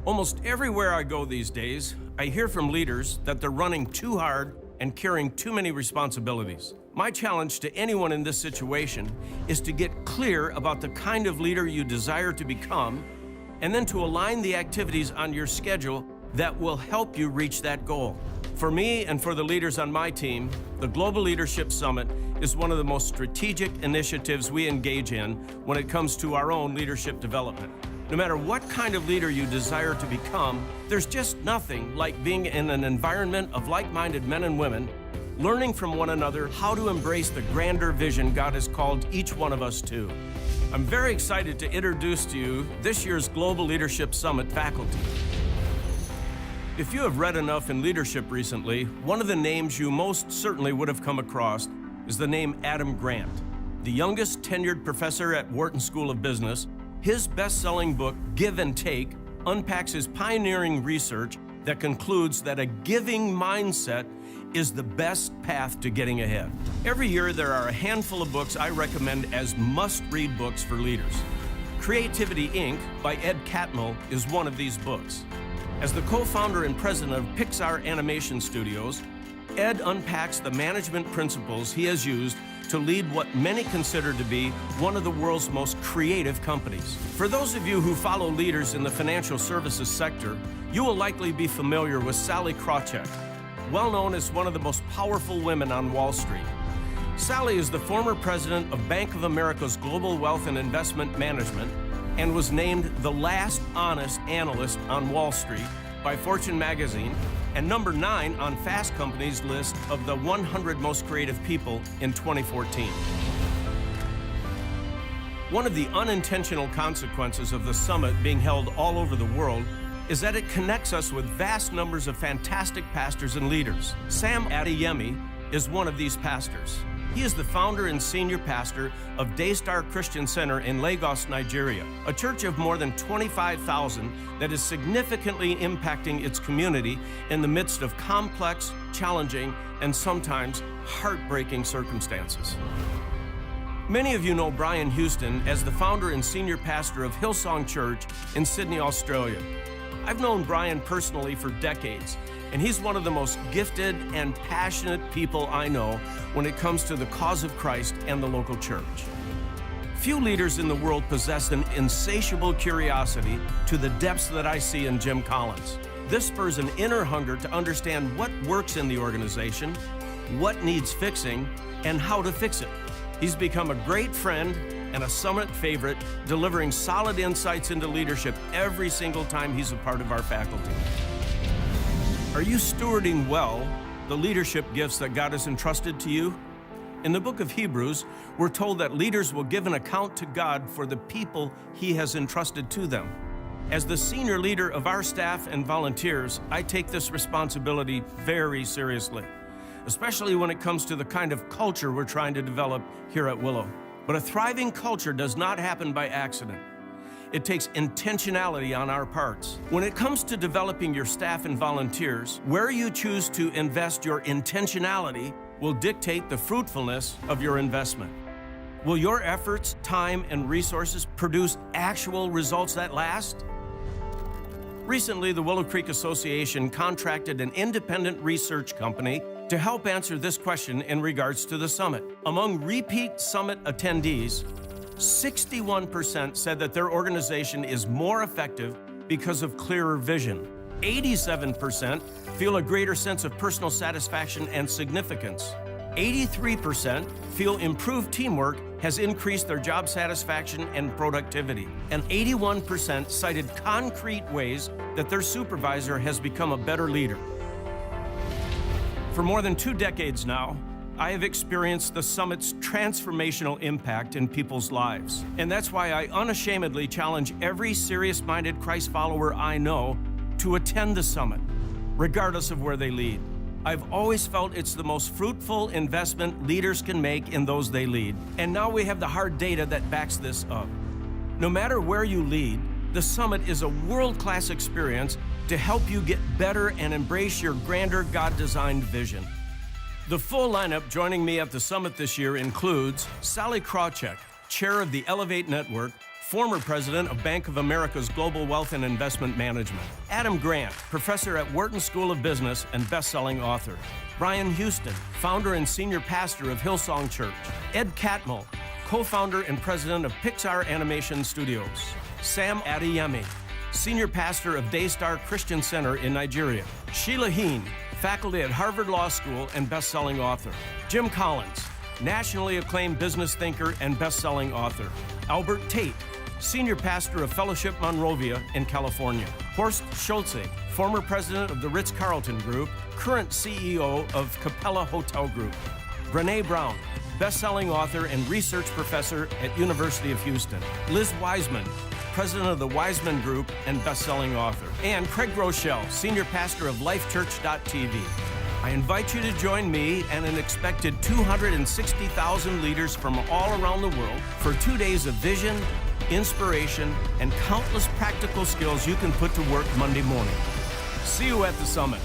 Almost everywhere I go these days, I hear from leaders that they're running too hard and carrying too many responsibilities. My challenge to anyone in this situation is to get clear about the kind of leader you desire to become, and then to align the activities on your schedule that will help you reach that goal. For me and for the leaders on my team, the Global Leadership Summit is one of the most strategic initiatives we engage in when it comes to our own leadership development. No matter what kind of leader you desire to become, there's just nothing like being in an environment of like-minded men and women, learning from one another how to embrace the grander vision God has called each one of us to. I'm very excited to introduce to you this year's Global Leadership Summit faculty. If you have read enough in leadership recently, one of the names you most certainly would have come across is the name Adam Grant. The youngest tenured professor at Wharton School of Business, his best-selling book, Give and Take, unpacks his pioneering research that concludes that a giving mindset is the best path to getting ahead. Every year, there are a handful of books I recommend as must-read books for leaders. Creativity, Inc. by Ed Catmull is one of these books. As the co-founder and president of Pixar Animation Studios, Ed unpacks the management principles he has used to lead what many consider to be one of the world's most creative companies. For those of you who follow leaders in the financial services sector, you will likely be familiar with Sallie Krawcheck, well known as one of the most powerful women on Wall Street. Sallie is the former president of Bank of America's Global Wealth and Investment Management and was named the last honest analyst on Wall Street by Fortune magazine and number 9 on Fast Company's list of the 100 most creative people in 2014. One of the unintentional consequences of the summit being held all over the world is that it connects us with vast numbers of fantastic pastors and leaders. Sam Adeyemi is one of these pastors. He is the founder and senior pastor of Daystar Christian Center in Lagos, Nigeria, a church of more than 25,000 that is significantly impacting its community in the midst of complex, challenging, and sometimes heartbreaking circumstances. Many of you know Brian Houston as the founder and senior pastor of Hillsong Church in Sydney, Australia. I've known Brian personally for decades, and he's one of the most gifted and passionate people I know when it comes to the cause of Christ and the local church. Few leaders in the world possess an insatiable curiosity to the depths that I see in Jim Collins. This spurs an inner hunger to understand what works in the organization, what needs fixing, and how to fix it. He's become a great friend and a summit favorite, delivering solid insights into leadership every single time he's a part of our faculty. Are you stewarding well the leadership gifts that God has entrusted to you? In the book of Hebrews, we're told that leaders will give an account to God for the people He has entrusted to them. As the senior leader of our staff and volunteers, I take this responsibility very seriously, especially when it comes to the kind of culture we're trying to develop here at Willow. But a thriving culture does not happen by accident. It takes intentionality on our parts. When it comes to developing your staff and volunteers, where you choose to invest your intentionality will dictate the fruitfulness of your investment. Will your efforts, time, and resources produce actual results that last? Recently, the Willow Creek Association contracted an independent research company to help answer this question in regards to the summit. Among repeat summit attendees, 61% said that their organization is more effective because of clearer vision. 87% feel a greater sense of personal satisfaction and significance. 83% feel improved teamwork has increased their job satisfaction and productivity. And 81% cited concrete ways that their supervisor has become a better leader. For more than 2 decades now, I have experienced the summit's transformational impact in people's lives. And that's why I unashamedly challenge every serious-minded Christ follower I know to attend the summit, regardless of where they lead. I've always felt it's the most fruitful investment leaders can make in those they lead. And now we have the hard data that backs this up. No matter where you lead, the summit is a world-class experience to help you get better and embrace your grander God-designed vision. The full lineup joining me at the summit this year includes Sallie Krawcheck, chair of the Elevate Network, former president of Bank of America's Global Wealth and Investment Management. Adam Grant, professor at Wharton School of Business and best-selling author. Brian Houston, founder and senior pastor of Hillsong Church. Ed Catmull, co-founder and president of Pixar Animation Studios. Sam Adeyemi, senior pastor of Daystar Christian Center in Nigeria. Sheila Heen, faculty at Harvard Law School and best-selling author. Jim Collins, nationally acclaimed business thinker and best-selling author. Albert Tate, senior pastor of Fellowship Monrovia in California. Horst Schulze, former president of the Ritz-Carlton Group, current CEO of Capella Hotel Group. Brené Brown, best-selling author and research professor at University of Houston. Liz Wiseman, president of the Wiseman Group and best-selling author. And Craig Rochelle, senior pastor of LifeChurch.tv. I invite you to join me and an expected 260,000 leaders from all around the world for 2 days of vision, inspiration, and countless practical skills you can put to work Monday morning. See you at the summit.